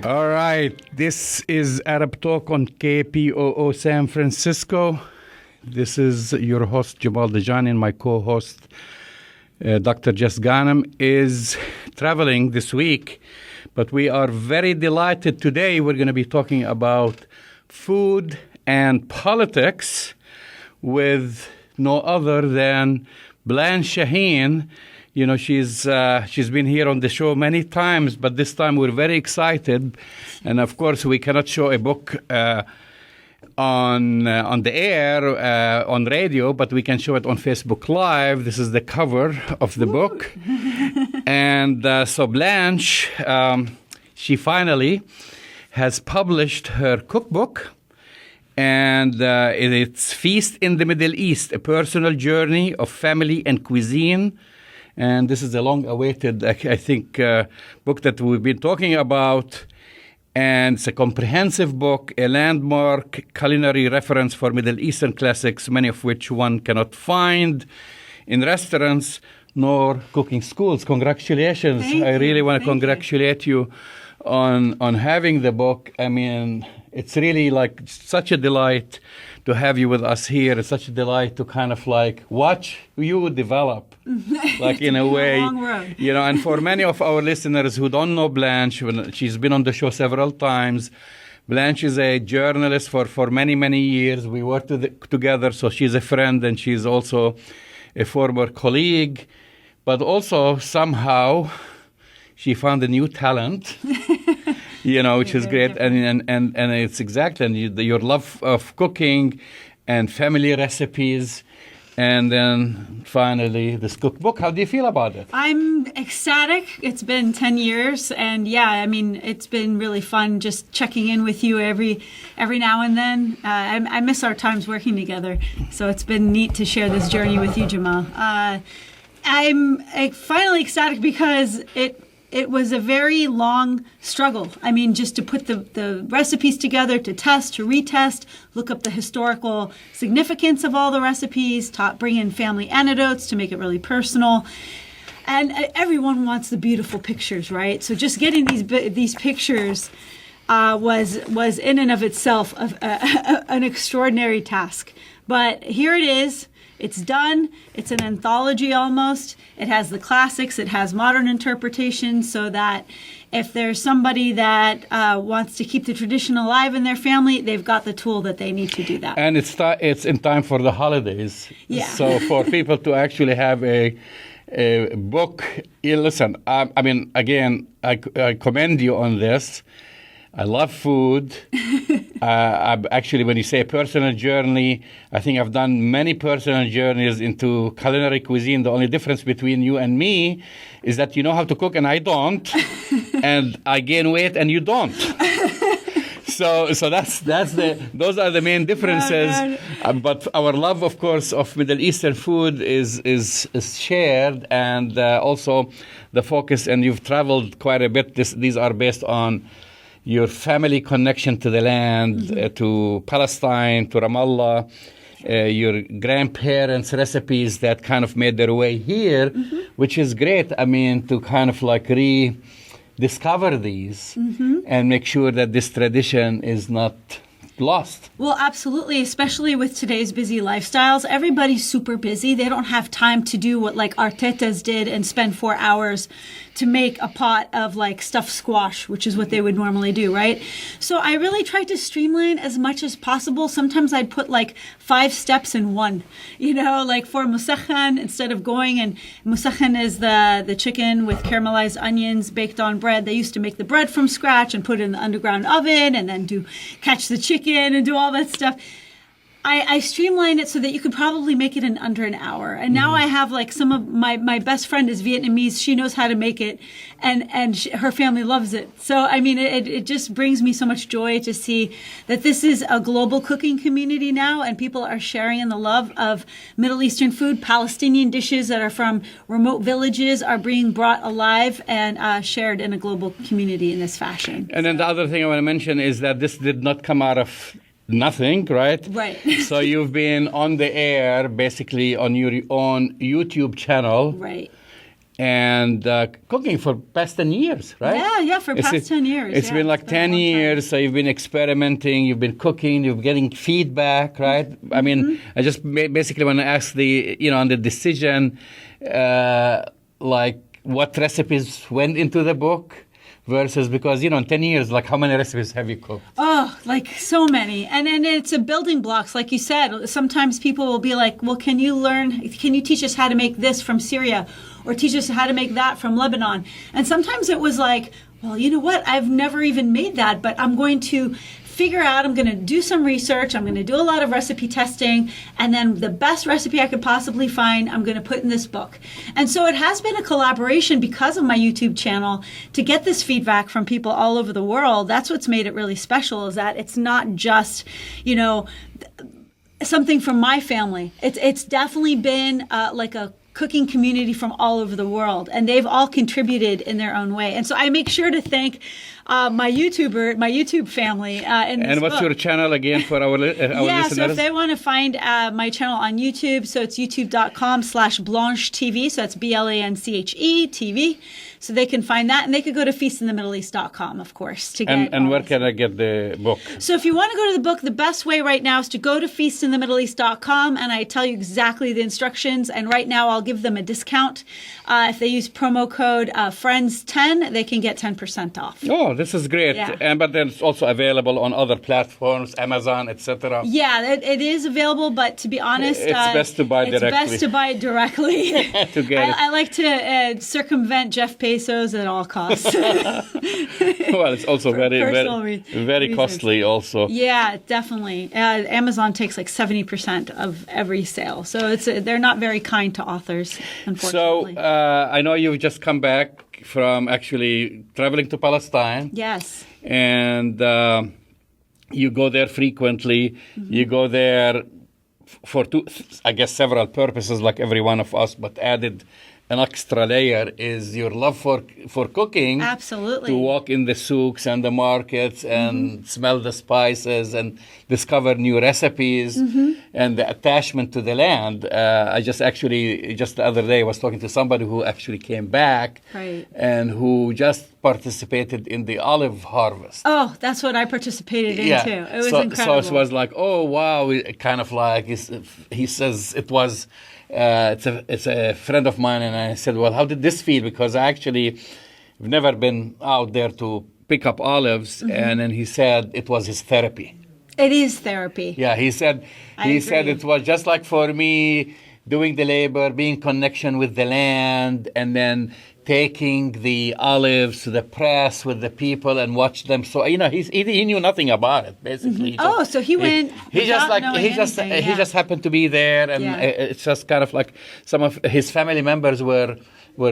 All right, this is Arab Talk on KPOO San Francisco. This is your host, Jamal Dajani, and my co-host, Dr. Jess Ghanem, is traveling this week. But we are very delighted today. We're going to be talking about food and politics with no other than Blanche Shaheen. You know, she's been here on the show many times, but this time we're very excited. And, of course, we cannot show a book on the air, on radio, but we can show it on Facebook Live. This is the cover of the book. And so Blanche, she finally has published her cookbook. And it's Feast in the Middle East, a personal journey of family and cuisine. And this is a long-awaited, I think, book that we've been talking about. And it's a comprehensive book, a landmark culinary reference for Middle Eastern classics, many of which one cannot find in restaurants nor cooking schools. Congratulations. I really want to congratulate you on having the book. I mean, it's really like such a delight to have you with us here. It's such a delight to kind of like watch you develop, like in a way, you know. And for many of our listeners who don't know Blanche, she's been on the show several times. Blanche is a journalist for many, many years. We worked together, so she's a friend and she's also a former colleague. But also somehow she found a new talent. You know, which is great, and it's exactly your love of cooking and family recipes, and then finally this cookbook. How do you feel about it? I'm ecstatic. It's been 10 years, and yeah, I mean, it's been really fun just checking in with you every now and then. I miss our times working together, so it's been neat to share this journey with you, Jamal. I'm finally ecstatic because it was a very long struggle. I mean, just to put the recipes together, to test, to retest, look up the historical significance of all the recipes, bring in family anecdotes to make it really personal. And everyone wants the beautiful pictures, right? So just getting these pictures was in and of itself an extraordinary task. But here it is. It's done. It's an anthology almost. It has the classics. It has modern interpretations so that if there's somebody that wants to keep the tradition alive in their family, they've got the tool that they need to do that. And it's in time for the holidays. Yeah. So for people to actually have a book, listen, I mean, again, I commend you on this. I love food. Actually, when you say personal journey, I think I've done many personal journeys into culinary cuisine. The only difference between you and me is that you know how to cook and I don't, and I gain weight and you don't. So those are the main differences. But our love, of course, of Middle Eastern food is shared, and also the focus. And you've traveled quite a bit. These are based on your family connection to the land, to Palestine, to Ramallah, your grandparents' recipes that kind of made their way here, which is great. I mean, to kind of like rediscover these and make sure that this tradition is not lost. Well, absolutely, especially with today's busy lifestyles. Everybody's super busy. They don't have time to do what like our tetas did and spend 4 hours to make a pot of like stuffed squash, which is what they would normally do, right? So I really tried to streamline as much as possible. Sometimes I'd put like 5 steps in one, you know, like for musakhan, instead of going, and musakhan is the chicken with caramelized onions baked on bread. They used to make the bread from scratch and put it in the underground oven and then catch the chicken and do all that stuff. I streamlined it so that you could probably make it in under an hour. And now I have like some of my best friend is Vietnamese. She knows how to make it, and her family loves it. So, I mean, it just brings me so much joy to see that this is a global cooking community now, and people are sharing in the love of Middle Eastern food. Palestinian dishes that are from remote villages are being brought alive and shared in a global community in this fashion. And then the other thing I want to mention is that this did not come out of nothing, right? Right. So you've been on the air basically on your own YouTube channel. Right. and cooking for past 10 years, right? Yeah, for past 10 years. It's been like 10 years, so you've been experimenting, you've been cooking, you're getting feedback, right? I mean, I just basically want to ask on the decision, like what recipes went into the book versus, because, in 10 years, like how many recipes have you cooked? Oh, like so many. And it's a building blocks, like you said. Sometimes people will be like, well, can you teach us how to make this from Syria? Or teach us how to make that from Lebanon? And sometimes it was like, well, you know what? I've never even made that, but I'm going to figure out, I'm going to do some research, I'm going to do a lot of recipe testing, and then the best recipe I could possibly find, I'm going to put in this book. And so it has been a collaboration because of my YouTube channel to get this feedback from people all over the world. That's what's made it really special, is that it's not just, something from my family. It's definitely been like a cooking community from all over the world, and they've all contributed in their own way. And so I make sure to thank my YouTube family in this And what's book. your channel again for our listeners? So if they want to find my channel on YouTube, so it's youtube.com/Blanche TV, so that's BLANCHE TV. So they can find that, and they could go to feastinthemiddleeast.com, of course, to get. And where can I get the book? So if you want to go to the book, the best way right now is to go to feastinthemiddleeast.com, and I tell you exactly the instructions. And right now, I'll give them a discount. If they use promo code FRIENDS10, they can get 10% off. Oh, this is great. Yeah. But then it's also available on other platforms, Amazon, etc. Yeah, it is available, but to be honest, it's best to buy directly. It's best to buy it directly. To get it. I like to circumvent Jeff Bezos at all costs. Well, it's also very costly also. Yeah, definitely. Amazon takes like 70% of every sale. So they're not very kind to authors, unfortunately. So I know you've just come back from actually traveling to Palestine. Yes. And you go there frequently. Mm-hmm. You go there for several purposes, like every one of us, but added an extra layer is your love for cooking. Absolutely. To walk in the souks and the markets and smell the spices and discover new recipes and the attachment to the land. I just the other day was talking to somebody who actually came back and who just participated in the olive harvest. Oh, that's what I participated in too. It was incredible. So it was like, oh wow, kind of like he says it was. It's a friend of mine, and I said, well, how did this feel? Because I actually have never been out there to pick up olives, and then he said it was his therapy. It is therapy. Yeah, he said it was just like for me doing the labor, being in connection with the land, and then taking the olives to the press with the people and watch them. So he knew nothing about it basically. So he went. He just happened to be there, and it's just kind of like some of his family members were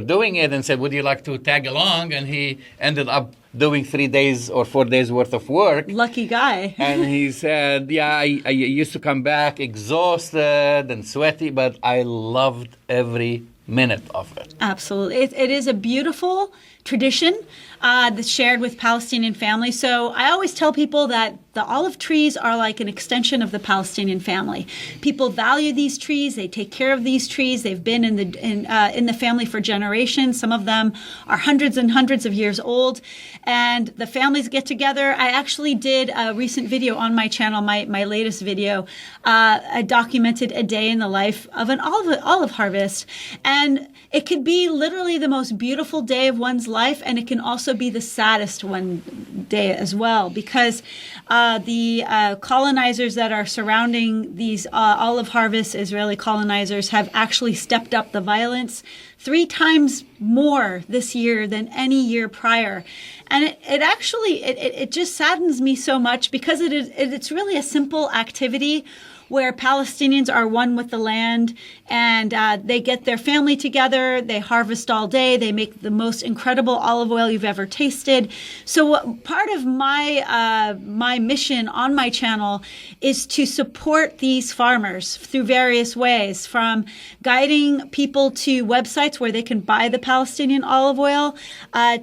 doing it and said, "Would you like to tag along?" And he ended up doing 3 days or 4 days worth of work. Lucky guy. And he said, "Yeah, I used to come back exhausted and sweaty, but I loved every minute of it." Absolutely. It is a beautiful tradition that's shared with Palestinian families. So I always tell people that the olive trees are like an extension of the Palestinian family. People value these trees. They take care of these trees. They've been in the family for generations. Some of them are hundreds and hundreds of years old. And the families get together. I actually did a recent video on my channel, my latest video. I documented a day in the life of an olive harvest. And it could be literally the most beautiful day of one's life, and it can also be the saddest one day as well, because the colonizers that are surrounding these olive harvests, Israeli colonizers, have actually stepped up the violence 3 times more this year than any year prior. And it just saddens me so much, because it's really a simple activity where Palestinians are one with the land, and they get their family together, they harvest all day, they make the most incredible olive oil you've ever tasted. So part of my mission on my channel is to support these farmers through various ways, from guiding people to websites websites where they can buy the Palestinian olive oil,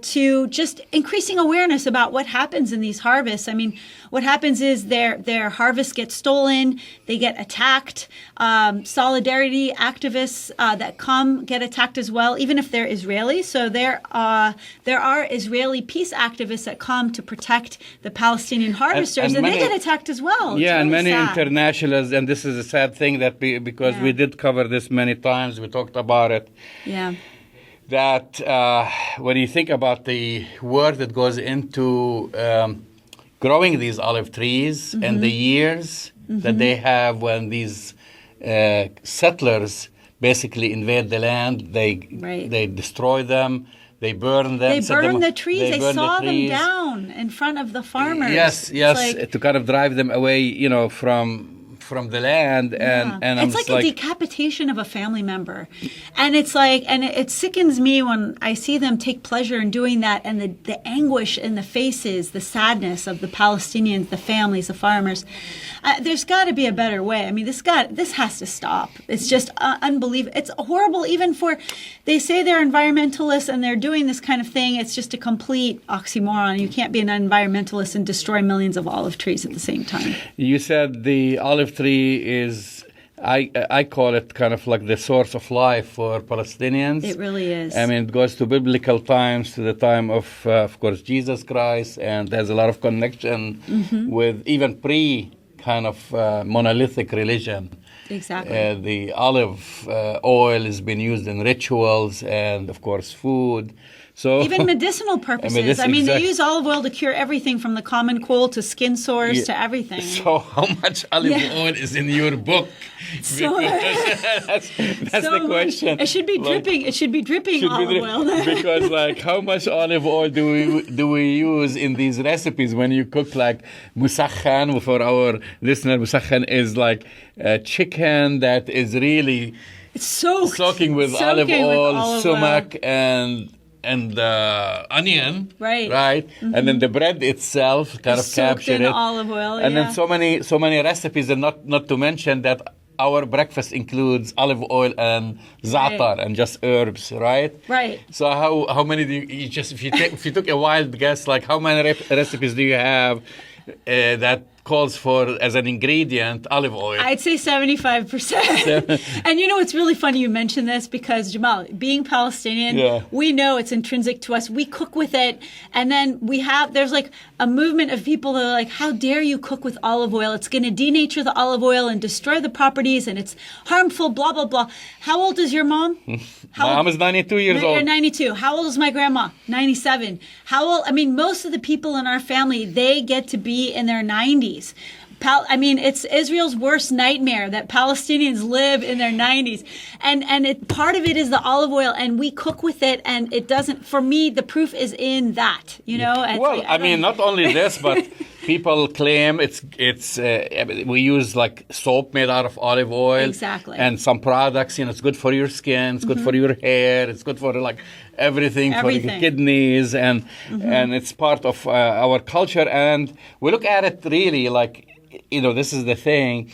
to just increasing awareness about what happens in these harvests. I mean, what happens is their harvest gets stolen, they get attacked. Solidarity activists that come get attacked as well, even if they're Israeli. So there are Israeli peace activists that come to protect the Palestinian harvesters, and they get attacked as well. Yeah, and really many sad. internationals, and this is a sad thing that because we did cover this many times, we talked about it. Yeah. That when you think about the work that goes into growing these olive trees and the years that they have when these settlers basically invade the land, they destroy them, they burn them. They burn the trees. They burn saw the them trees. down in front of the farmers. Yes, to kind of drive them away, from the land, and it's like a decapitation of a family member, and it's like, and it sickens me when I see them take pleasure in doing that, and the anguish in the faces, the sadness of the Palestinians, the families, the farmers. There's got to be a better way. I mean, this has to stop. It's just unbelievable. It's horrible, even for, they say they're environmentalists and they're doing this kind of thing. It's just a complete oxymoron. You can't be an environmentalist and destroy millions of olive trees at the same time. You said the olive tree is, I call it kind of like the source of life for Palestinians. It really is. I mean, it goes to biblical times, to the time of course, Jesus Christ, and there's a lot of connection with even kind of monolithic religion. Exactly. The olive oil has been used in rituals and, of course, food. So even medicinal purposes. They use olive oil to cure everything from the common cold to skin sores to everything. So how much olive oil is in your book? So that's the question. It should be dripping. It should be dripping olive oil. Because how much olive oil do we use in these recipes when you cook like musakhan? For our listener, musakhan is like chicken that is really soaking with olive oil, sumac, and onion, right, and then the bread itself kind of captured it, olive oil, and then so many recipes, and not to mention that our breakfast includes olive oil and za'atar and just herbs, right? Right. So how many do you just if you took a wild guess, like how many recipes do you have that calls for as an ingredient olive oil? I'd say 75%. And it's really funny you mentioned this because, Jamal, being Palestinian, we know it's intrinsic to us. We cook with it, and then there's like a movement of people that are like, how dare you cook with olive oil? It's going to denature the olive oil and destroy the properties, and it's harmful, blah, blah, blah. How old is your mom? My mom is 92 years old. You're 92. How old is my grandma? 97. How old? I mean, most of the people in our family, they get to be in their 90s. It's Israel's worst nightmare that Palestinians live in their 90s. And part of it is the olive oil, and we cook with it, and it doesn't, for me, the proof is in that, Well, not only this, but people claim we use like soap made out of olive oil. Exactly. And some products, it's good for your skin, it's good for your hair, it's good for like everything. For your kidneys, and it's part of our culture. And we look at it really like, this is the thing.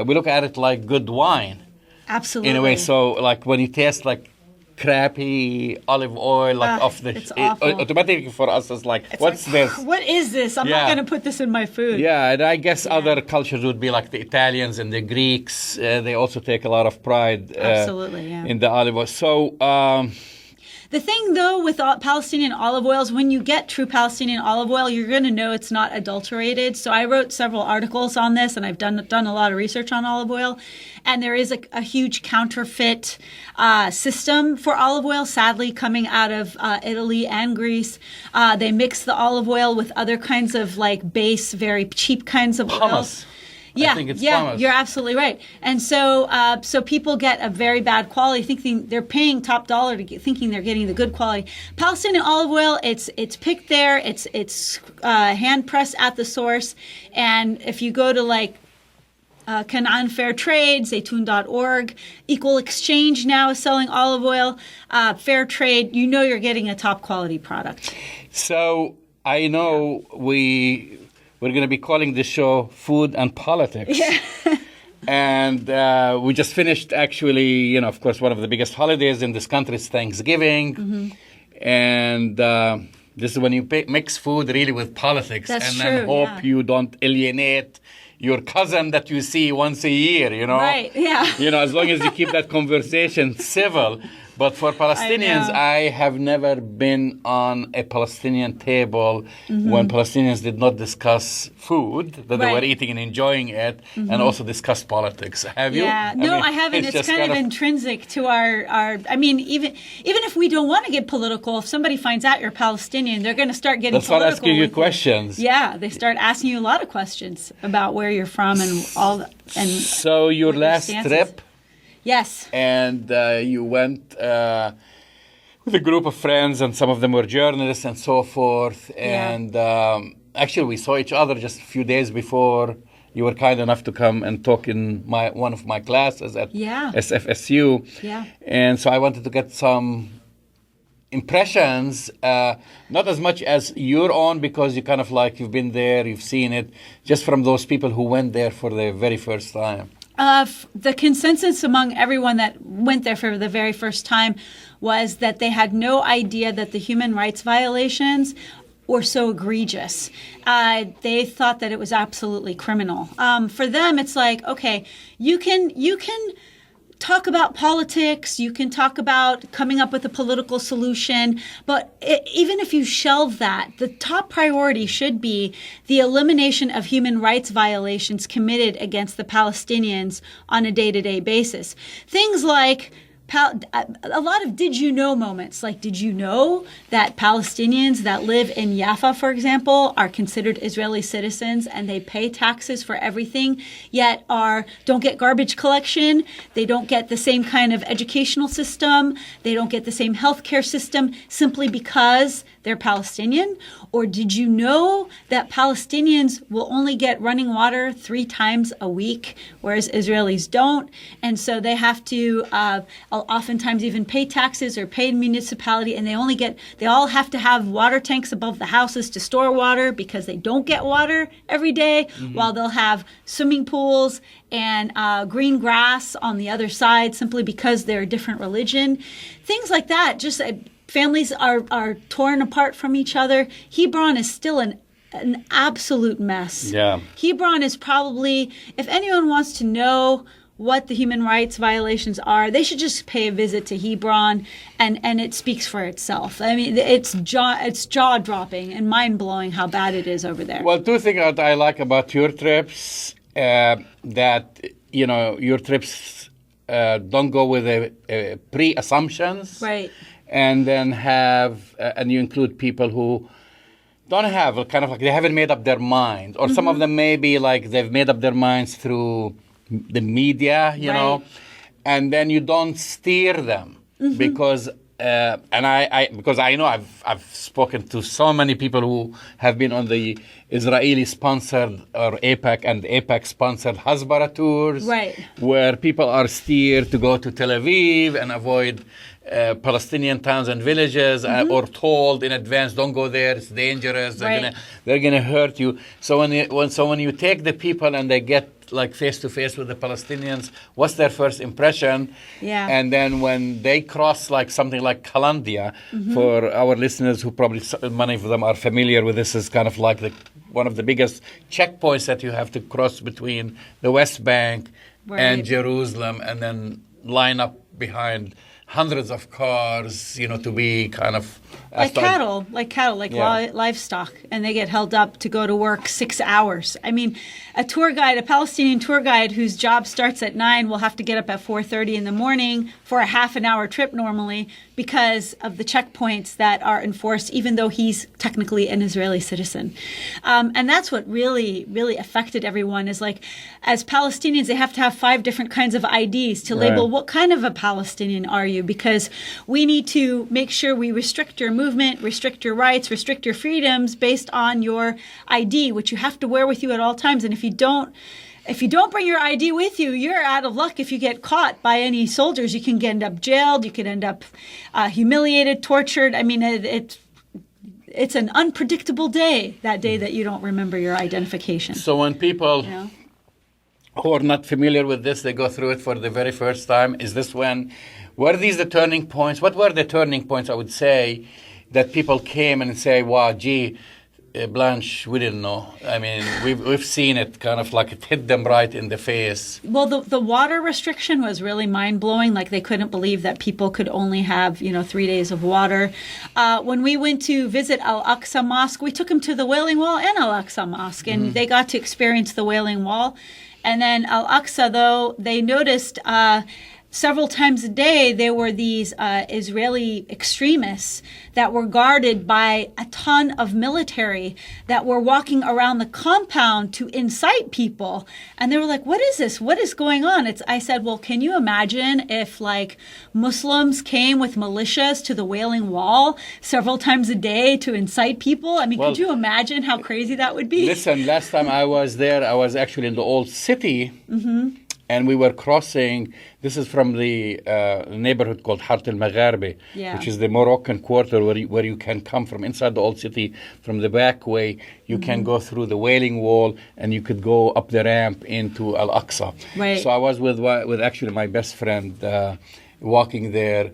We look at it like good wine. Absolutely. In a way, so like when you taste like crappy olive oil, it's awful. Automatically for us it's like, what's this? What is this? I'm not going to put this in my food. Yeah, and I guess other cultures would be like the Italians and the Greeks. They also take a lot of pride in the olive oil. So the thing, though, with Palestinian olive oils, when you get true Palestinian olive oil, you're going to know it's not adulterated. So I wrote several articles on this, and I've done a lot of research on olive oil. And there is a huge counterfeit system for olive oil, sadly, coming out of Italy and Greece. They mix the olive oil with other kinds of base, very cheap kinds of oils. I think it's promised. You're absolutely right. And so people get a very bad quality, thinking they're paying top dollar thinking they're getting the good quality. Palestinian olive oil, it's picked there, it's hand pressed at the source, and if you go to Canaan Fair Trade, Zaytun.org, Equal Exchange now is selling olive oil. Fair Trade, you're getting a top quality product. So I know we're going to be calling this show Food and Politics. Yeah. And we just finished, actually, of course, one of the biggest holidays in this country is Thanksgiving. Mm-hmm. And this is when you mix food really with politics. That's and true, then hope you don't alienate your cousin that you see once a year, Right, yeah. As long as you keep that conversation civil. But for Palestinians, I have never been on a Palestinian table when Palestinians did not discuss food, that they were eating and enjoying it, and also discuss politics. Have you? Yeah, I haven't. It's kind of intrinsic to our. I mean, even if we don't want to get political, if somebody finds out you're Palestinian, they're going to start getting political. They'll start asking you questions. Yeah, they start asking you a lot of questions about where you're from and all. And so your last trip. Yes. And you went with a group of friends, and some of them were journalists and so forth. And actually, we saw each other just a few days before you were kind enough to come and talk in one of my classes at SFSU. Yeah. And so I wanted to get some impressions, not as much as your own, because you kind of you've been there, you've seen it, just from those people who went there for the very first time. The consensus among everyone that went there for the very first time was that they had no idea that the human rights violations were so egregious. They thought that it was absolutely criminal. For them, it's like, okay, you can talk about politics, you can talk about coming up with a political solution, but even if you shelve that, the top priority should be the elimination of human rights violations committed against the Palestinians on a day-to-day basis. Things like a lot of did you know moments, like did you know that Palestinians that live in Jaffa, for example, are considered Israeli citizens and they pay taxes for everything, yet don't get garbage collection, they don't get the same kind of educational system, they don't get the same healthcare system simply because they're Palestinian? Or did you know that Palestinians will only get running water 3 times a week, whereas Israelis don't? And so they have to oftentimes even pay taxes or pay municipality, and they all have to have water tanks above the houses to store water because they don't get water every day, while they'll have swimming pools and green grass on the other side simply because they're a different religion. Things like that, just families are torn apart from each other. Hebron is still an absolute mess. Yeah. Hebron is probably, if anyone wants to know what the human rights violations are, they should just pay a visit to Hebron, and it speaks for itself. I mean, it's jaw-dropping and mind-blowing how bad it is over there. Well, 2 things that I like about your trips, that, your trips don't go with pre-assumptions. Right. And then and you include people who don't have, they haven't made up their mind. Or some of them maybe they've made up their minds through the media, you know, and then you don't steer them because, because I know I've spoken to so many people who have been on the Israeli-sponsored or AIPAC and AIPAC-sponsored Hasbara tours, where people are steered to go to Tel Aviv and avoid Palestinian towns and villages, or told in advance, don't go there, it's dangerous, they're gonna hurt you. So when you take the people and they get face to face with the Palestinians, what's their first impression? Yeah. And then when they cross something like Kalandia, for our listeners who probably many of them are familiar with this, is kind of one of the biggest checkpoints that you have to cross between the West Bank and Jerusalem, and then line up behind hundreds of cars, to be kind of like livestock, and they get held up to go to work 6 hours. I mean, a Palestinian tour guide whose job starts at 9 will have to get up at 4:30 in the morning for a half an hour trip normally because of the checkpoints that are enforced, even though he's technically an Israeli citizen. And that's what really, really affected everyone, is as Palestinians, they have to have 5 different kinds of IDs to label what kind of a Palestinian are you, because we need to make sure we restrict your movement, restrict your rights, restrict your freedoms based on your ID, which you have to wear with you at all times. And if you don't bring your ID with you, you're out of luck. If you get caught by any soldiers, you can end up jailed, you can end up humiliated, tortured. I mean, it's an unpredictable day, that day that you don't remember your identification. So when people who are not familiar with this, they go through it for the very first time. Is this when, were these the turning points? What were the turning points, I would say, that people came and say, wow, gee, Blanche, we didn't know. I mean, we've seen it kind of like it hit them right in the face. Well, the water restriction was really mind-blowing. Like, they couldn't believe that people could only have, 3 days of water. When we went to visit Al-Aqsa Mosque, we took them to the Wailing Wall and Al-Aqsa Mosque, and they got to experience the Wailing Wall. And then Al-Aqsa, though, they noticed several times a day there were these Israeli extremists that were guarded by a ton of military that were walking around the compound to incite people. And they were like, what is this? What is going on? I said, well, can you imagine if like Muslims came with militias to the Wailing Wall several times a day to incite people? I mean, could you imagine how crazy that would be? Listen, last time I was there, I was actually in the old city. And we were crossing, this is from the neighborhood called Hart al-Magharbi, which is the Moroccan quarter where you can come from inside the old city, from the back way. You can go through the Wailing Wall, and you could go up the ramp into Al-Aqsa. Right. So I was with actually my best friend walking there,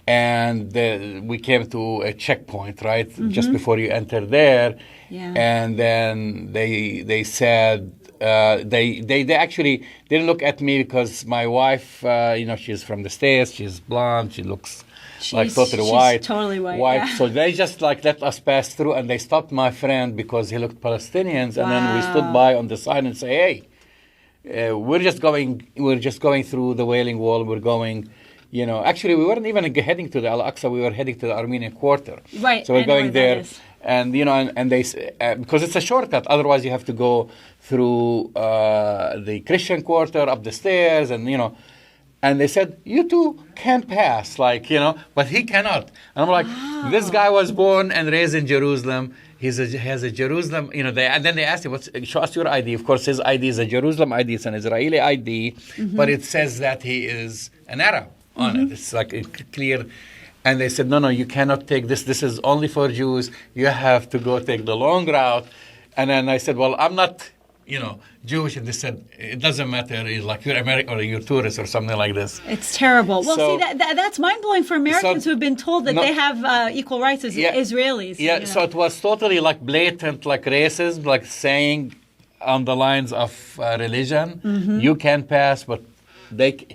and we came to a checkpoint, right, just before you enter there. Yeah. And then they said, they actually didn't look at me because my wife, she's from the States, she's blonde, she looks like totally white. She's totally white. Yeah. So they just like let us pass through, and they stopped my friend because he looked Palestinians, and then we stood by on the side and say, hey, we're just going through the Wailing Wall. We're going. Actually, we weren't even heading to the Al-Aqsa. We were heading to the Armenian Quarter. Right. So we're going there, and and they because it's a shortcut. Otherwise, you have to go through the Christian Quarter, up the stairs, and And they said, you two can pass, but he cannot. And I'm like, This guy was born and raised in Jerusalem. He has a Jerusalem, and then they asked him, show us your ID. Of course, his ID is a Jerusalem ID. It's an Israeli ID, but it says that he is an Arab on it. It's like clear. And they said, no, you cannot take this. This is only for Jews. You have to go take the long route. And then I said, well, I'm not, Jewish. And they said, it doesn't matter. It's like you're American or you're tourist or something like this. It's terrible. Well, see, that's mind-blowing for Americans who have been told that they have equal rights as Israelis. Yeah, so it was totally like blatant, like racism, like saying on the lines of religion, you can pass, but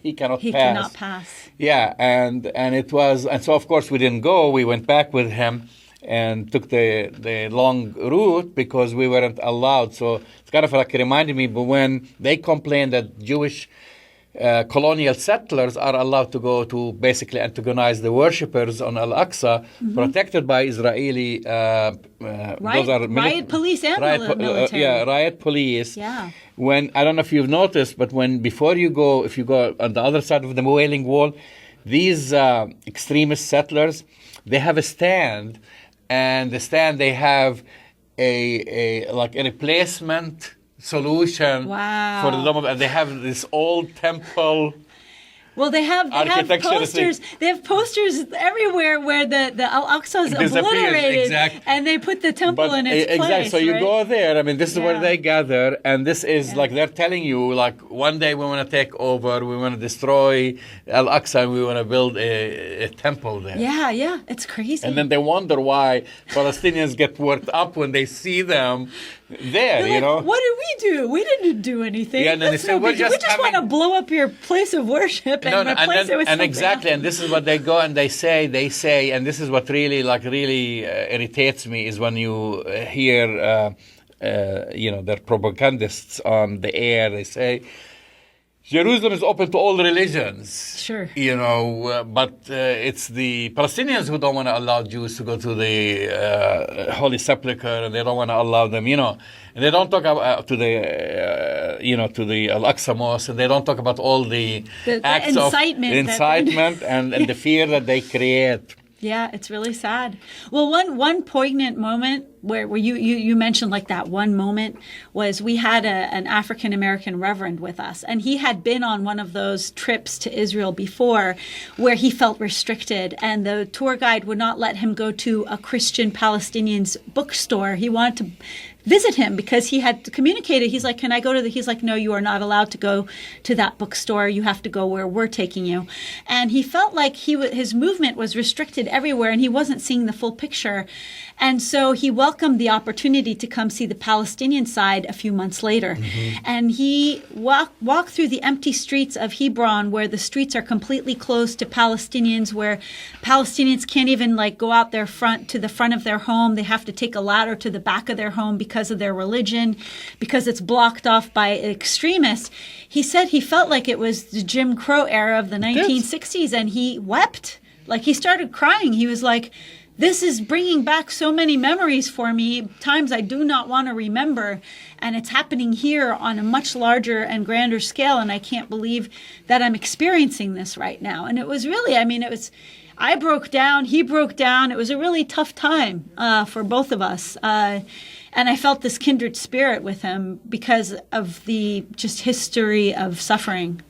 he cannot pass. He cannot pass. Yeah, and it was, and so of course we didn't go. We went back with him and took the long route because we weren't allowed. So it's kind of like reminded me, but when they complained that Jewish colonial settlers are allowed to go to basically antagonize the worshippers on Al-Aqsa, protected by Israeli riot police and military. Riot police. Yeah. When I don't know if you've noticed, but if you go on the other side of the Wailing Wall, these extremist settlers, they have a stand, and the stand they have a replacement solution for the dome, and they have this old temple. Well, they have posters. They have posters everywhere where the Al-Aqsa is obliterated, and they put the temple in its place. Exactly. So you go there. I mean, this is where they gather, and this is like they're telling you, like, one day we want to take over, we want to destroy Al-Aqsa, and we want to build a temple there. Yeah, it's crazy. And then they wonder why Palestinians get worked up when they see them there. Like, what did we do? We didn't do anything. Yeah, and then they say, we just want to blow up your place of worship. And exactly, and this is what they go and they say, and this is what really irritates me is when you hear, their propagandists on the air. They say Jerusalem is open to all religions. Sure. But it's the Palestinians who don't want to allow Jews to go to the Holy Sepulchre, and they don't want to allow them, and they don't talk about to the Al-Aqsa Mosque, and they don't talk about all the acts of incitement and the fear that they create. Yeah, it's really sad. Well, one poignant moment where you mentioned like that one moment was we had an African American reverend with us, and he had been on one of those trips to Israel before where he felt restricted, and the tour guide would not let him go to a Christian Palestinian's bookstore. He wanted to visit him because he had communicated. He's like, can I go to he's like, no, you are not allowed to go to that bookstore. You have to go where we're taking you. And he felt like his movement was restricted everywhere and he wasn't seeing the full picture. And so he welcomed the opportunity to come see the Palestinian side a few months later. Mm-hmm. And he walked through the empty streets of Hebron, where the streets are completely closed to Palestinians, where Palestinians can't even like go out to the front of their home. They have to take a ladder to the back of their home because of their religion, because it's blocked off by extremists. He said he felt like it was the Jim Crow era of the 1960s, and he wept. Like, he started crying. He was like, this is bringing back so many memories for me, times I do not want to remember. And it's happening here on a much larger and grander scale. And I can't believe that I'm experiencing this right now. And it was really, I broke down, he broke down. It was a really tough time for both of us. And I felt this kindred spirit with him because of the just history of suffering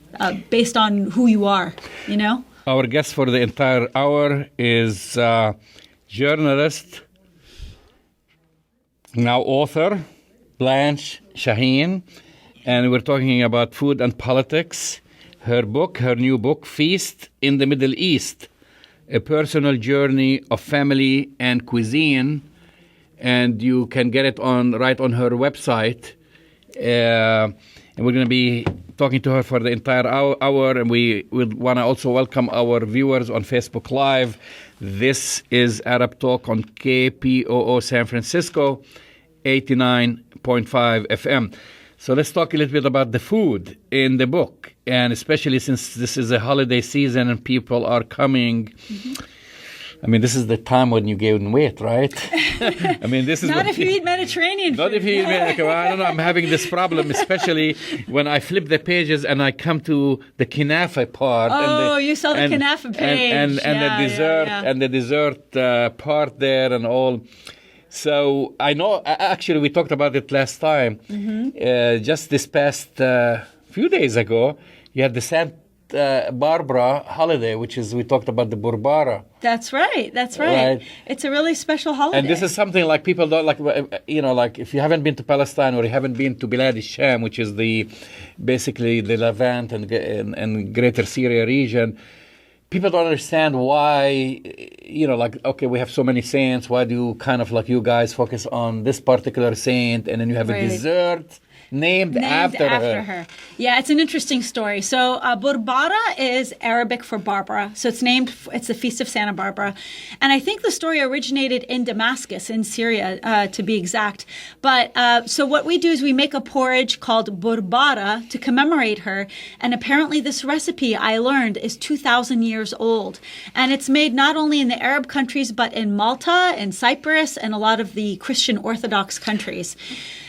based on who you are, you know? Our guest for the entire hour is journalist, now author, Blanche Shaheen, and we're talking about food and politics. Her new book, Feast in the Middle East, a personal journey of family and cuisine, and you can get it right on her website. And we're going to be talking to her for the entire hour, and we would want to also welcome our viewers on Facebook Live. This is Arab Talk on KPOO San Francisco, 89.5 FM. So let's talk a little bit about the food in the book, and especially since this is a holiday season and people are coming. Mm-hmm. This is the time when you gain weight, right? This is not if you eat Mediterranean food. Not if you eat Mediterranean. I don't know. I'm having this problem, especially when I flip the pages and I come to the kinafa part. Oh, you saw the kinafa page. And the dessert part there and all. So I know. Actually, we talked about it last time. Mm-hmm. Just this past few days ago, you had the Santa Barbara holiday, which is, we talked about the Burbara. That's right. Right. It's a really special holiday. And this is something like people don't like, like if you haven't been to Palestine or you haven't been to Bilad al-Sham, which is basically the Levant and Greater Syria region, people don't understand why, okay, we have so many saints. Why do you guys focus on this particular saint, and then you have a dessert named after her. Yeah, it's an interesting story. So Burbara is Arabic for Barbara. So it's the Feast of Santa Barbara. And I think the story originated in Damascus, in Syria, to be exact. But so what we do is we make a porridge called Burbara to commemorate her. And apparently this recipe, I learned, is 2,000 years old. And it's made not only in the Arab countries, but in Malta and Cyprus and a lot of the Christian Orthodox countries.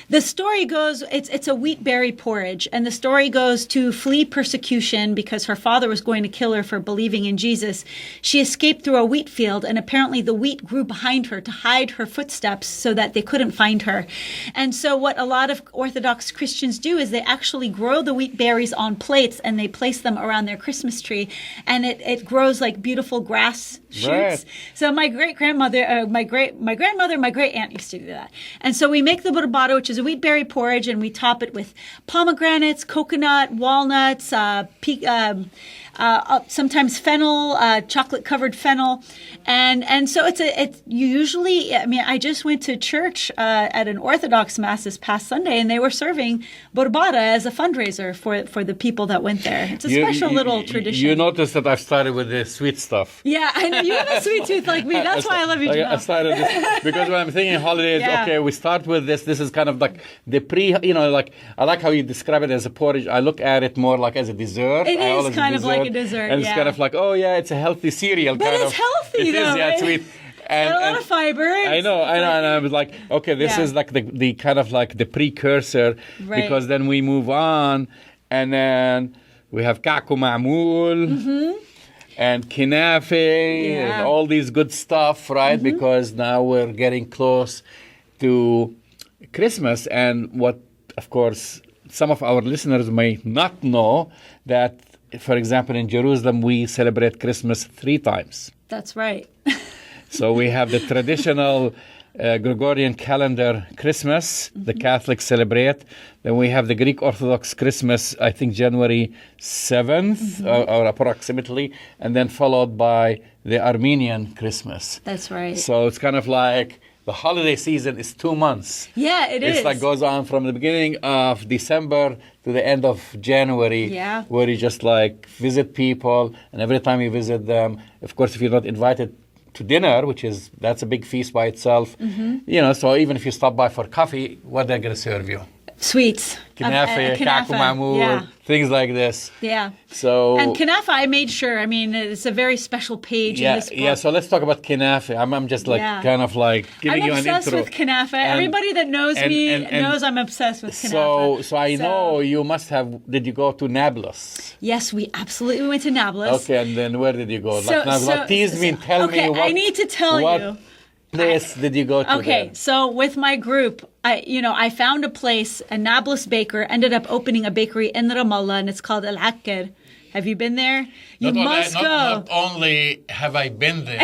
The story goes, it's a wheat berry porridge, and the story goes to flee persecution because her father was going to kill her for believing in Jesus. She escaped through a wheat field, and apparently the wheat grew behind her to hide her footsteps so that they couldn't find her. And so what a lot of Orthodox Christians do is they actually grow the wheat berries on plates, and they place them around their Christmas tree, and it grows like beautiful grass shoots. Right. So my great-grandmother, my grandmother, my great-aunt used to do that. And so we make the burbata, which is a wheat berry porridge, and we top it with pomegranates, coconut, walnuts, sometimes fennel, chocolate-covered fennel, and so it's usually. I just went to church at an Orthodox mass this past Sunday, and they were serving burbata as a fundraiser for the people that went there. It's a special little tradition. You noticed that I've started with the sweet stuff. Yeah, I know you have a sweet tooth like me. That's why I love you, Jamal. I started this because when I'm thinking holidays, okay, we start with this. This is kind of like the I like how you describe it as a porridge. I look at it more like as a dessert. It is kind of like a dessert, and it's kind of like, it's a healthy cereal. But it's healthy, though. Right? Sweet. And a lot of fiber. I know. And I was like, okay, this is like the kind of like the precursor, because then we move on, and then we have kaku ma'moul, and kinafe, and all these good stuff, right? Mm-hmm. Because now we're getting close to Christmas. And what, of course, some of our listeners may not know that, for example, in Jerusalem, we celebrate Christmas 3 times. That's right. So we have the traditional Gregorian calendar Christmas, the Catholics celebrate. Then we have the Greek Orthodox Christmas, I think January 7th or approximately, and then followed by the Armenian Christmas. That's right. So it's kind of like the holiday season is 2 months. Yeah, it's It's like goes on from the beginning of December to the end of January, where you just like visit people, and every time you visit them, of course, if you're not invited to dinner, that's a big feast by itself, so even if you stop by for coffee, what they're going to serve you? Sweets. Kanafe, kaku mamur, things like this. Yeah. So and kanafe, I made sure. I mean, it's a very special page in this book. Yeah, so let's talk about kanafe. I'm just like kind of like giving you an intro. I'm obsessed with kanafe. Everybody that knows me knows I'm obsessed with kanafe. So I know you must have. Did you go to Nablus? Yes, we absolutely went to Nablus. Okay, and then where did you go? Tease me and tell me what. I need to tell you. Place did you go to? Okay, then? So with my group, I found a place, a Nablus baker ended up opening a bakery in Ramallah, and it's called Al Akkad. Have you been there? You must go. Not only have I been there,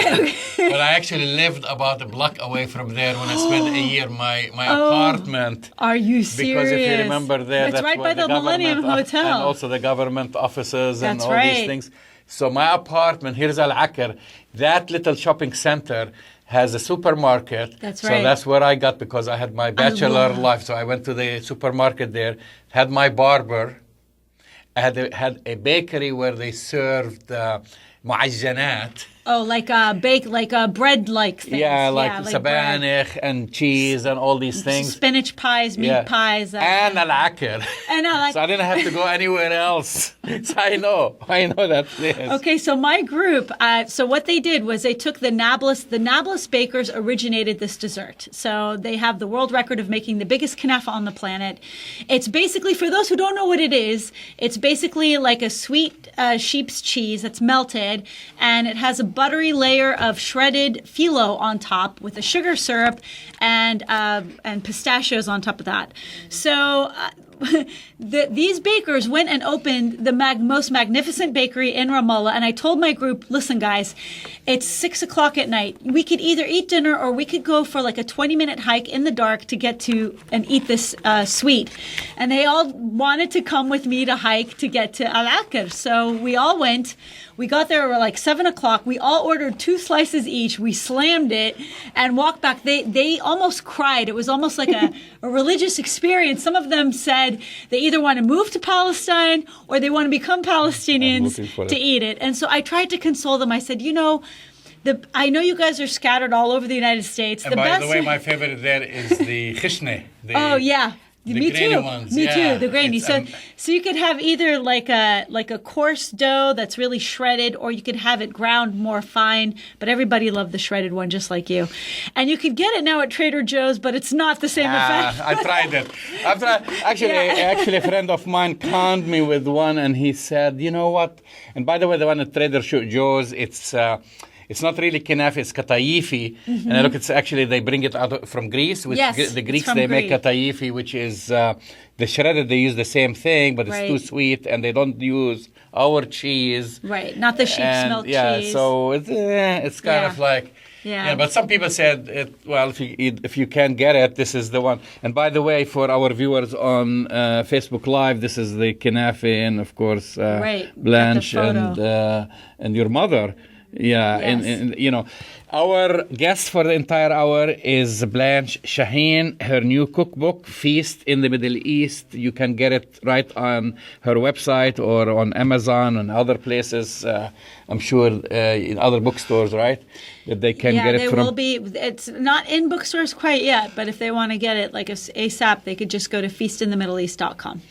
but I actually lived about a block away from there when I spent a year. My apartment. Are you serious? Because if you remember there, that's right by the Millennium Hotel. And also the government offices and all right. these things. So my apartment, here's Al Akkad, that little shopping center has a supermarket. That's right. So that's where I got, because I had my bachelor life. So I went to the supermarket there, had my barber. I had a bakery where they served mu'ajjanat. Oh, like bread-like things. Yeah, like sabanich and cheese and all these things. Spinach pies, meat pies. And Al Akkad. So I didn't have to go anywhere else. So I know that place. Okay, so my group, so what they did was they took the Nablus bakers originated this dessert. So they have the world record of making the biggest kanafa on the planet. It's basically, for those who don't know what it is, it's basically like a sweet sheep's cheese that's melted, and it has a buttery layer of shredded phyllo on top with a sugar syrup and pistachios on top of that. So these bakers went and opened the most magnificent bakery in Ramallah, and I told my group, listen guys, it's 6 o'clock at night. We could either eat dinner or we could go for like a 20-minute hike in the dark to get to and eat this sweet. And they all wanted to come with me to hike to get to Al Akkad. So we all went. We got there at like 7 o'clock. We all ordered 2 slices each. We slammed it and walked back. They almost cried. It was almost like a religious experience. Some of them said they either want to move to Palestine or they want to become Palestinians to eat it. And so I tried to console them. I said, I know you guys are scattered all over the United States. And by the way, my favorite there is the khishne. Oh, yeah. Me too. Ones. Me too. The grainy. So you could have either like a coarse dough that's really shredded, or you could have it ground more fine. But everybody loved the shredded one, just like you. And you could get it now at Trader Joe's, but it's not the same effect. I tried it. Actually, a friend of mine conned me with one, and he said, "You know what?" And by the way, the one at Trader Joe's, it's not really kanafe, it's kataifi. And I look, it's actually, they bring it out from Greece. The Greeks, they make kataifi, which is the shredded, they use the same thing, but it's too sweet, and they don't use our cheese. Right, not the sheep's milk cheese. Yeah, so it's kind of like... Yeah, but some people said, if you can't get it, this is the one. And by the way, for our viewers on Facebook Live, this is the kanafe, and of course, Blanche and your mother. Yeah, and our guest for the entire hour is Blanche Shaheen. Her new cookbook, Feast in the Middle East. You can get it right on her website or on Amazon and other places. I'm sure in other bookstores, right? That they can get it from. Yeah, will be. It's not in bookstores quite yet, but if they want to get it like ASAP, they could just go to feastinthemiddleeast.com.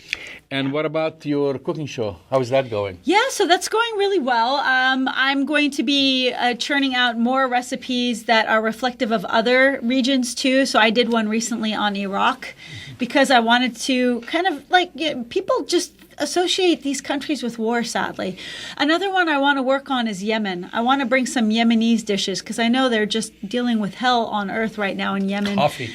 And what about your cooking show? How is that going? Yeah, so that's going really well. I'm going to be churning out more recipes that are reflective of other regions too. So I did one recently on Iraq because I wanted to kind of people just associate these countries with war, sadly. Another one I want to work on is Yemen. I want to bring some Yemenese dishes because I know they're just dealing with hell on earth right now in Yemen. Coffee.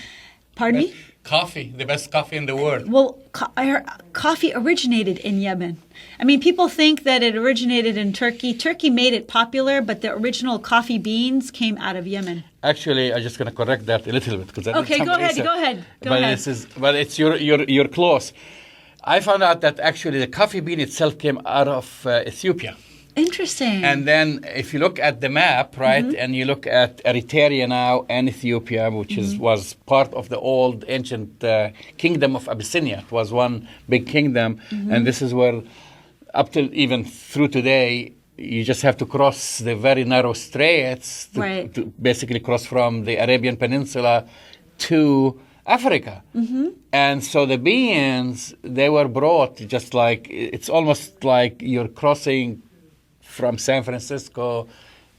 Pardon me? Coffee, the best coffee in the world. Well, I heard coffee originated in Yemen. I mean, people think that it originated in Turkey. Turkey made it popular, but the original coffee beans came out of Yemen. Actually, I'm just going to correct that a little bit because Okay, go ahead. But it's you're close. I found out that actually the coffee bean itself came out of Ethiopia. Interesting. And then if you look at the map, right, and you look at Eritrea now and Ethiopia, which was part of the old ancient kingdom of Abyssinia. It was one big kingdom, and this is where, up till even through today, you just have to cross the very narrow straits to basically cross from the Arabian Peninsula to Africa. And so the beans, they were brought just like, it's almost like you're crossing from San Francisco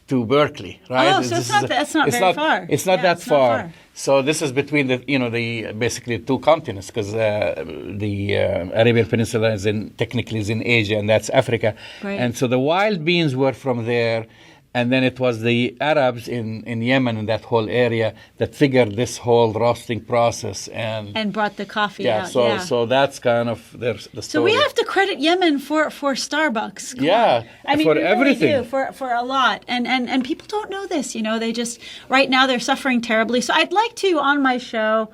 to Berkelly, right? Oh, so that's not very far. It's not that far. So this is between the basically two continents, because the Arabian Peninsula technically is in Asia, and that's Africa. Right. And so the wild beans were from there, and then it was the Arabs in Yemen and that whole area that figured this whole roasting process and brought the coffee out. So that's kind of the story. So we have to credit Yemen for Starbucks. I mean, for we everything. Really do, for a lot. And people don't know this, they just, right now they're suffering terribly. So I'd like to, on my show,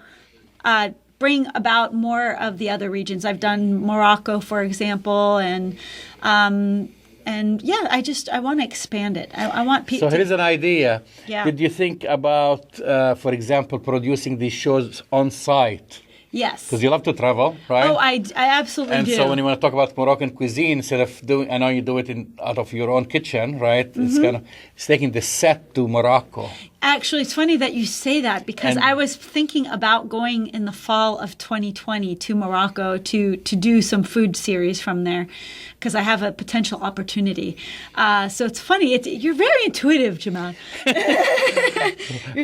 bring about more of the other regions. I've done Morocco, for example, and I want to expand it. I want people. So here's an idea. Yeah. Did you think about, for example, producing these shows on site? Yes. Because you love to travel, right? Oh, I absolutely do. And so when you want to talk about Moroccan cuisine, instead of doing, I know you do it out of your own kitchen, right? It's taking the set to Morocco. Actually, it's funny that you say that, because I was thinking about going in the fall of 2020 to Morocco to do some food series from there, because I have a potential opportunity. So it's funny. You're very intuitive, Jamal. You're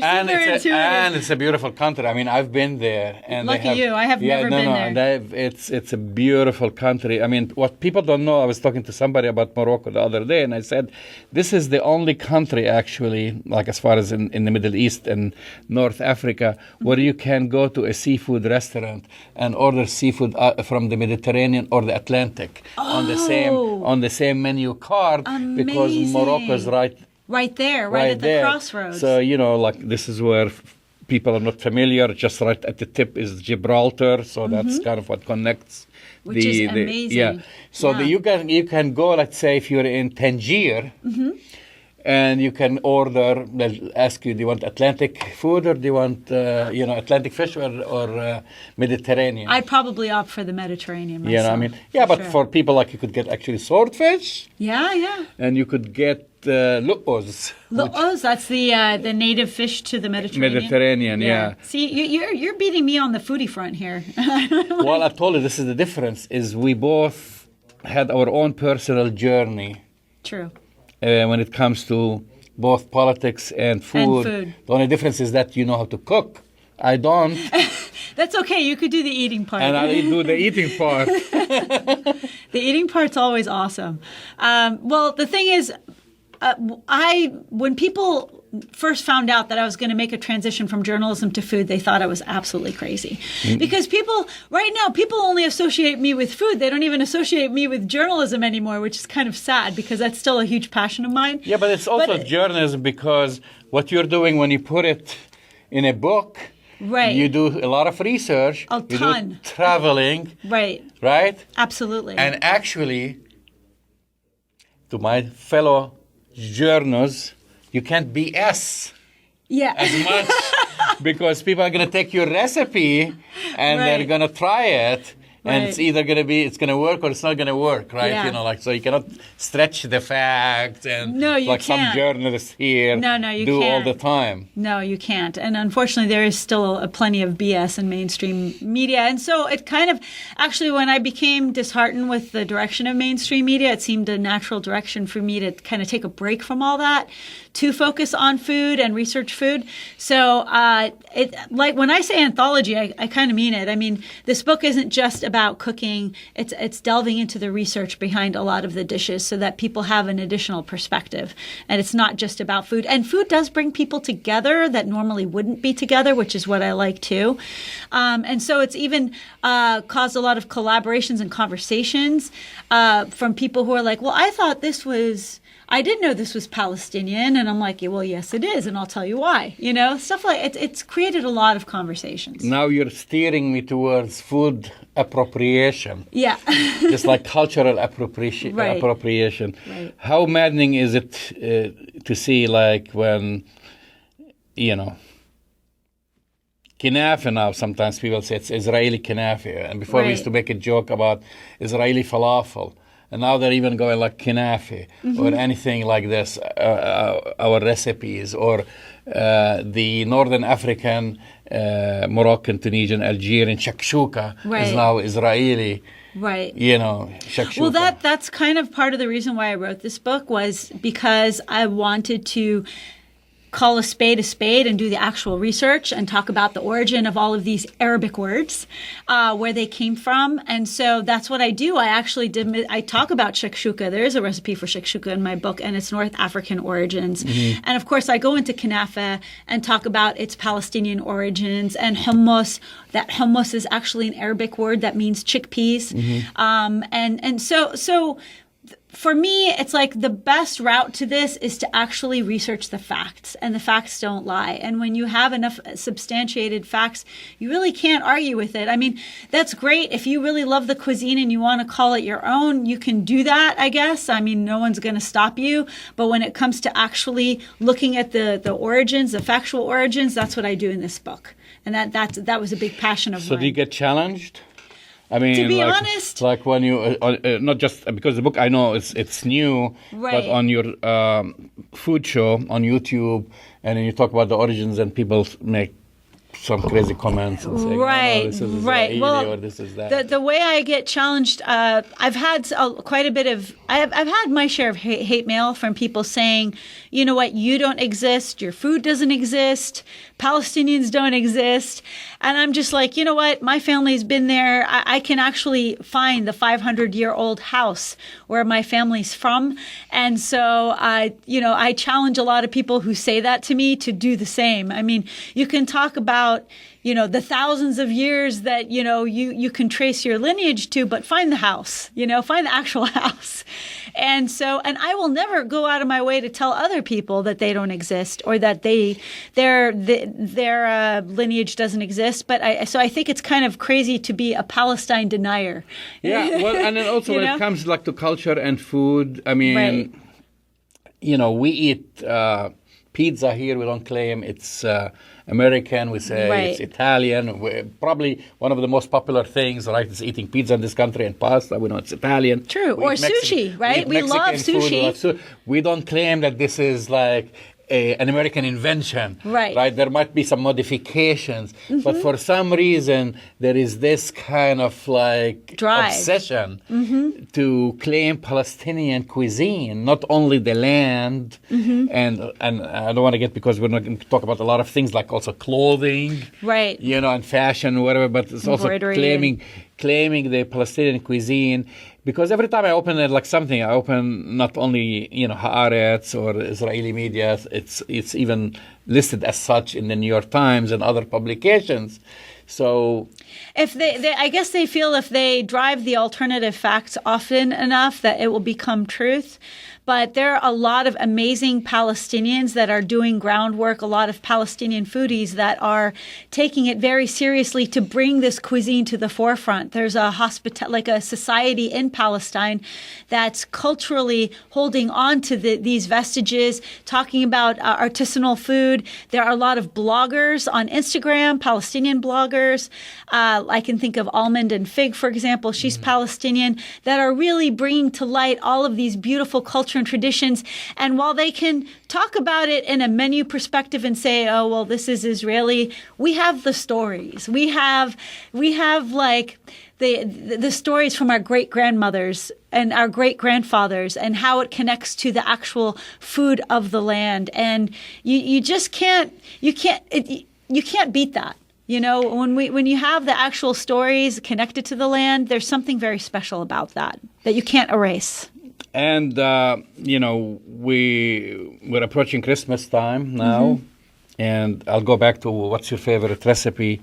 super intuitive. And it's a beautiful country. I mean, I've been there. And Lucky you. I have never been there. It's a beautiful country. I mean, what people don't know, I was talking to somebody about Morocco the other day, and I said, this is the only country, actually, like as far as in the Middle East and North Africa, where you can go to a seafood restaurant and order seafood from the Mediterranean or the Atlantic on the same menu card. Amazing. Because Morocco is right there, at the crossroads. So, this is where people are not familiar. Just right at the tip is Gibraltar, so that's kind of what connects. Which is amazing. Yeah. So you can go, let's say, if you're in Tangier, and you can order. They'll ask you, do you want Atlantic food or do you want Atlantic fish or Mediterranean? I'd probably opt for the Mediterranean myself. But for people, like, you could get actually swordfish. Yeah. And you could get lu'os. Lu'os, that's the native fish to the Mediterranean, yeah. See, you're beating me on the foodie front here. Well, I told you, this is the difference, is we both had our own personal journey. True. When it comes to both politics and food. The only difference is that you know how to cook. I don't. That's okay. You could do the eating part. And I do the eating part. The eating part's always awesome. Well, the thing is, when people first found out that I was going to make a transition from journalism to food, they thought I was absolutely crazy. Because right now, people only associate me with food. They don't even associate me with journalism anymore, which is kind of sad, because that's still a huge passion of mine. Yeah, but it's also journalism, because what you're doing when you put it in a book, you do a lot of research. A ton. You do traveling. Right? Absolutely. And actually, to my fellow journalists, you can't BS as much, because people are going to take your recipe and they're going to try it. And it's either going to work or it's not going to work, right? Yeah. So you cannot stretch the facts and some journalists here you all the time. No, you can't. And unfortunately, there is still plenty of BS in mainstream media. And so it kind of, actually, when I became disheartened with the direction of mainstream media, it seemed a natural direction for me to kind of take a break from all that, to focus on food and research food. So when I say anthology, I kind of mean it. I mean, this book isn't just about about cooking. It's delving into the research behind a lot of the dishes so that people have an additional perspective. And it's not just about food. And food does bring people together that normally wouldn't be together, which is what I like too. And so it's even caused a lot of collaborations and conversations from people who are like, well, I didn't know this was Palestinian. And I'm like, yeah, well, yes, it is. And I'll tell you why. Stuff like it's created a lot of conversations. Now you're steering me towards food appropriation. Yeah. Just like cultural appropriation. Right. How maddening is it to see like when, Kinafe now, sometimes people say it's Israeli kinafe. And before we used to make a joke about Israeli falafel. And now they're even going like kinafe or anything like this, our recipes, or the Northern African, Moroccan, Tunisian, Algerian shakshuka is now Israeli. Right. Shakshuka. Well, that's kind of part of the reason why I wrote this book was because I wanted to call a spade and do the actual research and talk about the origin of all of these Arabic words, where they came from. And so that's what I do. I talk about shakshuka. There is a recipe for shakshuka in my book, and it's North African origins. And of course, I go into kinafe and talk about its Palestinian origins, and hummus. That hummus is actually an Arabic word that means chickpeas. And so for me, it's like the best route to this is to actually research the facts, and the facts don't lie. And when you have enough substantiated facts, you really can't argue with it. I mean, that's great. If you really love the cuisine and you want to call it your own, you can do that, I guess. I mean, no one's going to stop you. But when it comes to actually looking at the origins, the factual origins, that's what I do in this book. And that was a big passion of mine. So do you get challenged? I mean, to be honest, like when you not just because the book I know it's new, but on your food show on YouTube, and then you talk about the origins, and people make some crazy comments and saying, this is Israeli, well, or this is that. The way I get challenged, I've had quite a bit of, I've had my share of hate mail from people saying, you know what, you don't exist, your food doesn't exist, Palestinians don't exist. And I'm just like, you know what, my family's been there. I can actually find the 500-year-old house where my family's from. And so I challenge a lot of people who say that to me to do the same. I mean, you can talk about, the thousands of years that, you can trace your lineage to, but find the house, find the actual house. And I will never go out of my way to tell other people that they don't exist or that their lineage doesn't exist. But I think it's kind of crazy to be a Palestine denier. Yeah, well, and then also when it comes like to culture and food, I mean, we eat pizza here. We don't claim it's American. We say it's Italian. Probably one of the most popular things, right, is eating pizza in this country and pasta. We know it's Italian. True. Or sushi, right? We love sushi. We don't claim that this is like an American invention. Right. There might be some modifications, but for some reason there is this kind of like obsession to claim Palestinian cuisine, not only the land, and I don't want to get, because we're not going to talk about a lot of things like also clothing, and fashion, whatever, but it's also claiming the Palestinian cuisine. Because every time I open it like something, I open not only Haaretz or Israeli media, it's even listed as such in the New York Times and other publications. So if I guess they feel if they drive the alternative facts often enough that it will become truth. But there are a lot of amazing Palestinians that are doing groundwork, a lot of Palestinian foodies that are taking it very seriously to bring this cuisine to the forefront. There's a society in Palestine that's culturally holding on to these vestiges, talking about artisanal food. There are a lot of bloggers on Instagram, Palestinian bloggers. I can think of Almond and Fig, for example. She's Palestinian, that are really bringing to light all of these beautiful culture and traditions. And while they can talk about it in a menu perspective and say, oh, well, this is Israeli, we have the stories. We have like the stories from our great-grandmothers and our great-grandfathers and how it connects to the actual food of the land. And you just can't beat that. You know, when you have the actual stories connected to the land, there's something very special about that you can't erase. And, you know, we're approaching Christmas time now. And I'll go back to what's your favorite recipe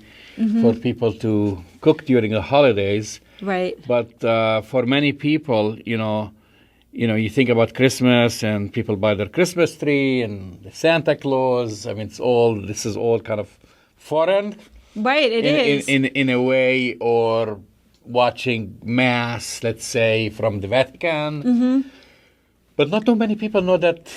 for people to cook during the holidays. Right. But for many people, you know, you think about Christmas and people buy their Christmas tree and the Santa Claus. I mean, this is all kind of foreign. Right, it is. In a way, or watching Mass, let's say, from the Vatican. But not too many people know that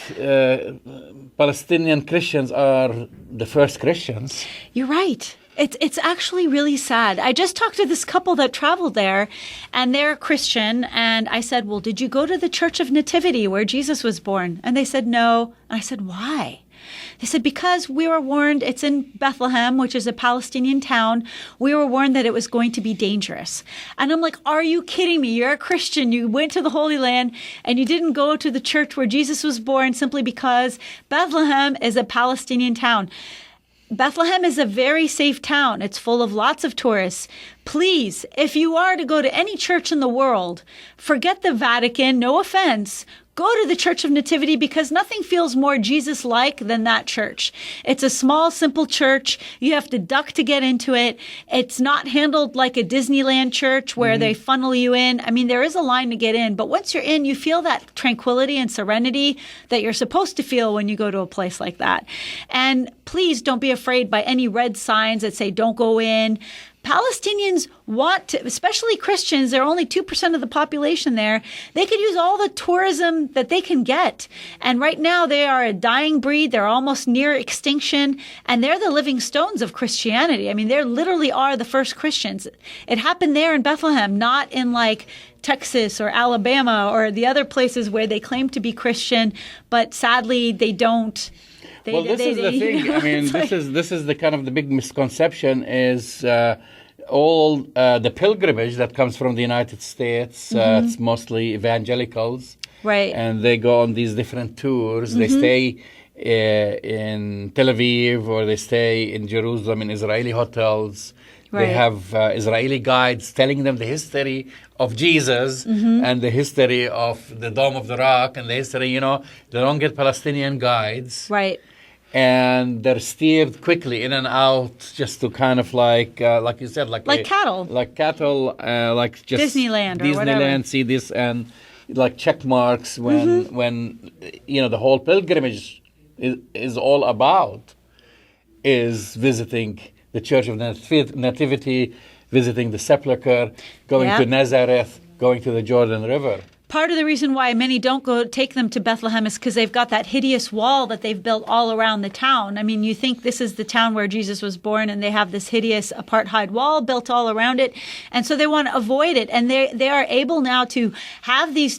Palestinian Christians are the first Christians. You're right. It's actually really sad. I just talked to this couple that traveled there, and they're Christian. And I said, well, did you go to the Church of Nativity where Jesus was born? And they said, no. And I said, why? They said, because we were warned, it's in Bethlehem, which is a Palestinian town. We were warned that it was going to be dangerous. And I'm like, are you kidding me? You're a Christian. You went to the Holy Land and you didn't go to the church where Jesus was born simply because Bethlehem is a Palestinian town. Bethlehem is a very safe town. It's full of lots of tourists. Please, if you are to go to any church in the world, forget the Vatican, no offense. Go to the Church of Nativity because nothing feels more Jesus-like than that church. It's a small, simple church. You have to duck to get into it. It's not handled like a Disneyland church where they funnel you in. I mean, there is a line to get in, but once you're in, you feel that tranquility and serenity that you're supposed to feel when you go to a place like that. And please don't be afraid by any red signs that say don't go in. Palestinians want to, especially Christians, they're only 2% of the population there. They could use all the tourism that they can get. And right now they are a dying breed. They're almost near extinction. And they're the living stones of Christianity. I mean, they literally are the first Christians. It happened there in Bethlehem, not in like Texas or Alabama or the other places where they claim to be Christian, but sadly they don't. This is the thing. I mean, this is the kind of the big misconception is all the pilgrimage that comes from the United States. It's mostly evangelicals, right? And they go on these different tours. They stay in Tel Aviv or they stay in Jerusalem in Israeli hotels. Right. They have Israeli guides telling them the history of Jesus and the history of the Dome of the Rock and the history. You know, they don't get Palestinian guides, right? And they're steered quickly in and out just to kind of like you said, like cattle. Like just Disneyland or whatever. Disneyland, see this, and like check marks when you know, the whole pilgrimage is all about is visiting the Church of Nativity, visiting the sepulchre, going to Nazareth, going to the Jordan River. Part of the reason why many don't go take them to Bethlehem is because they've got that hideous wall that they've built all around the town. I mean, you think this is the town where Jesus was born, and they have this hideous apartheid wall built all around it. And so they want to avoid it. And they are able now to have these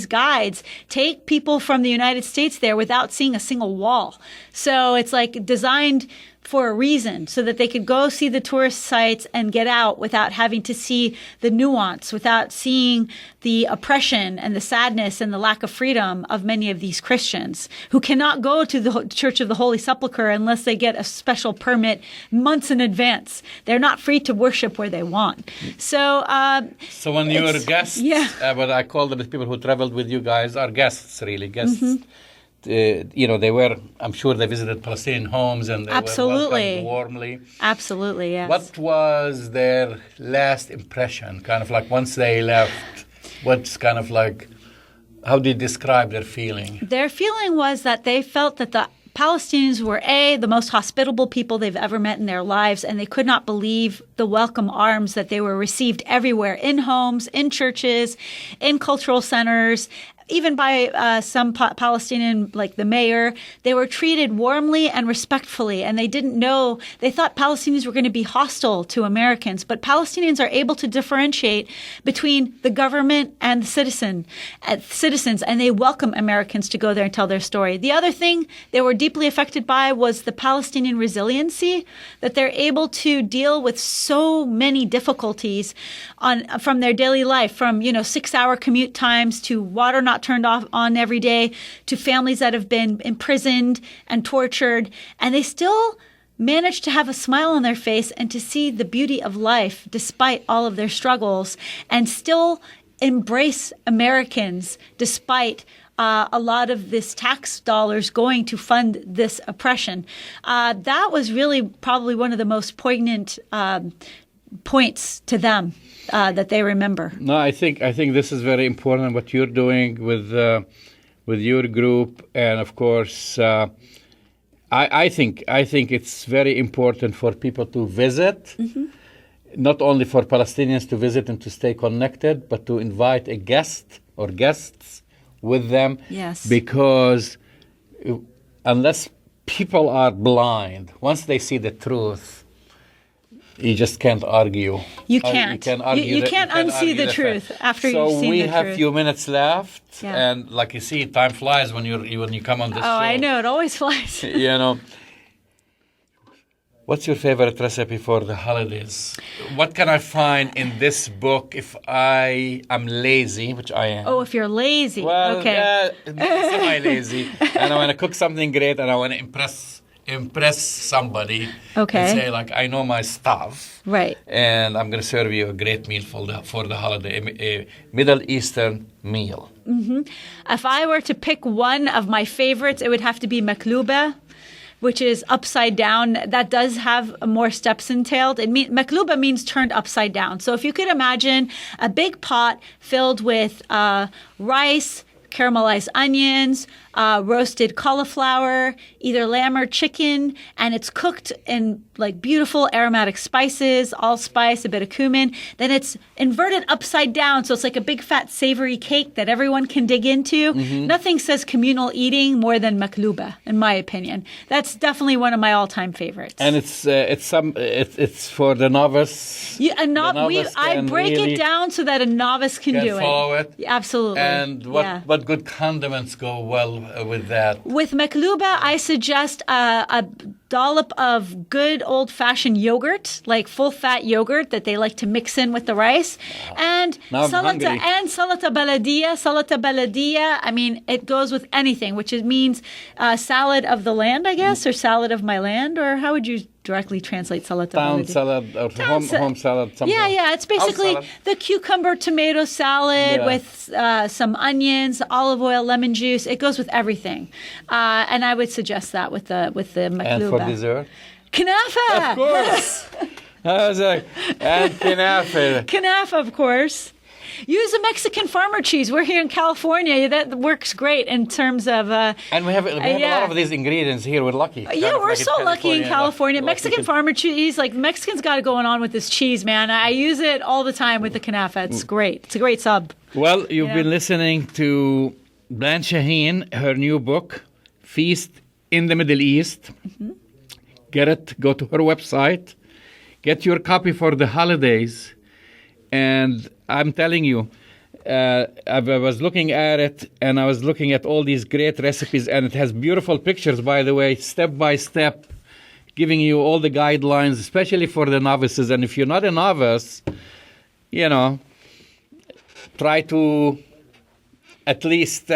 guides take people from the United States there without seeing a single wall. So it's like designed for a reason, so that they could go see the tourist sites and get out without having to see the nuance, without seeing the oppression and the sadness and the lack of freedom of many of these Christians who cannot go to the Church of the Holy Sepulchre unless they get a special permit months in advance. They're not free to worship where they want. So when you were guests, but I call them the people who traveled with you guys are guests, really, guests. You know, I'm sure they visited Palestinian homes and they were welcomed warmly. Absolutely, yes. What was their last impression? Kind of like once they left, what's kind of like, how do you describe their feeling? Their feeling was that they felt that the Palestinians were, the most hospitable people they've ever met in their lives, and they could not believe the welcome arms that they were received everywhere, in homes, in churches, in cultural centers, even by some Palestinian, like the mayor. They were treated warmly and respectfully, and they didn't know, they thought Palestinians were going to be hostile to Americans, but Palestinians are able to differentiate between the government and the citizens, and they welcome Americans to go there and tell their story. The other thing they were deeply affected by was the Palestinian resiliency, that they're able to deal with so many difficulties from their daily life, from 6-hour commute times to water not turned on every day, to families that have been imprisoned and tortured, and they still manage to have a smile on their face and to see the beauty of life despite all of their struggles and still embrace Americans despite a lot of this tax dollars going to fund this oppression. That was really probably one of the most poignant points to them that they remember. No, I think this is very important what you're doing with your group, and of course, I think it's very important for people to visit. Mm-hmm. Not only for Palestinians to visit and to stay connected, but to invite a guest or guests with them. Yes. Because unless people are blind, once they see the truth, you just can't argue. You can't. You can't unsee the truth after you've seen the truth. So we have a few minutes left, and like you see, time flies when you come on this show. Oh, I know. It always flies. What's your favorite recipe for the holidays? What can I find in this book if I am lazy, which I am? Oh, if you're lazy. Well, okay. Semi-lazy. And I want to cook something great and I want to impress somebody. Okay. And say, like, I know my stuff. Right. And I'm going to serve you a great meal for the holiday, a Middle Eastern meal. Mm-hmm. If I were to pick one of my favorites, it would have to be makluba, which is upside down. That does have more steps entailed. Makluba means turned upside down. So if you could imagine a big pot filled with rice, caramelized onions, roasted cauliflower, either lamb or chicken, and it's cooked in like beautiful aromatic spices, allspice, a bit of cumin. Then it's inverted upside down, so it's like a big fat savory cake that everyone can dig into. Mm-hmm. Nothing says communal eating more than makluba, in my opinion. That's definitely one of my all-time favorites. And it's for the novice. Yeah, I break it down so that a novice can do it. Follow it. Absolutely. And what good condiments go well with that? With makluba, I suggest a dollop of good old-fashioned yogurt, like full-fat yogurt that they like to mix in with the rice, and salata baladia. Salata baladia, I mean, it goes with anything, which means salad of the land, I guess, or salad of my land, or how would you directly translate salata Town baladia? salad or home salad. Yeah, it's basically the cucumber tomato salad with some onions, olive oil, lemon juice. It goes with everything, and I would suggest that with the makluba. And for dessert? Kanafa! Of course! I was like, and kanafa. Kanafa, of course. Use a Mexican farmer cheese. We're here in California. That works great in terms of... and we have a lot of these ingredients here. We're lucky. Yeah, we're so lucky in California. Mexican farmer cheese, like the Mexicans got it going on with this cheese, man. I use it all the time with the kanafa. It's great. It's a great sub. Well, you've been listening to Blanche Shaheen, her new book, Feast in the Middle East. Mm-hmm. Get it. Go to her website. Get your copy for the holidays. And I'm telling you, I was looking at it, and I was looking at all these great recipes, and it has beautiful pictures, by the way, step by step, giving you all the guidelines, especially for the novices. And if you're not a novice, try to at least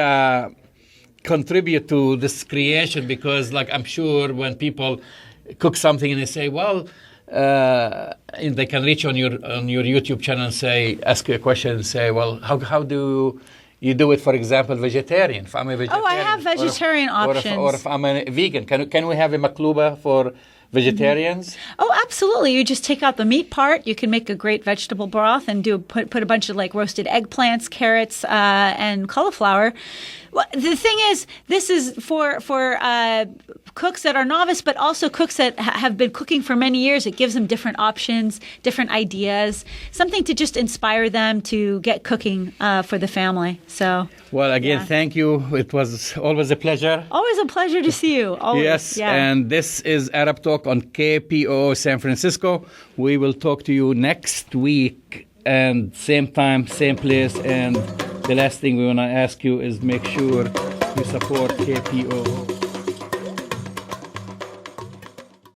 contribute to this creation, because, like, I'm sure when people cook something and they say, well, they can reach on your YouTube channel and ask you a question and say, well, how do you do it, for example, vegetarian? If I'm a vegetarian. Oh, I have vegetarian options. Or if I'm a vegan, can we have a makluba for vegetarians? Mm-hmm. Oh, absolutely. You just take out the meat part. You can make a great vegetable broth and put a bunch of like roasted eggplants, carrots, and cauliflower. Well, the thing is, this is for cooks that are novice, but also cooks that have been cooking for many years. It gives them different options, different ideas, something to just inspire them to get cooking for the family. So, well, again, thank you. It was always a pleasure. Always a pleasure to see you. Always. Yes, and this is Arab Talk on KPO San Francisco. We will talk to you next week, and same time, same place. And the last thing we want to ask you is make sure you support KPO.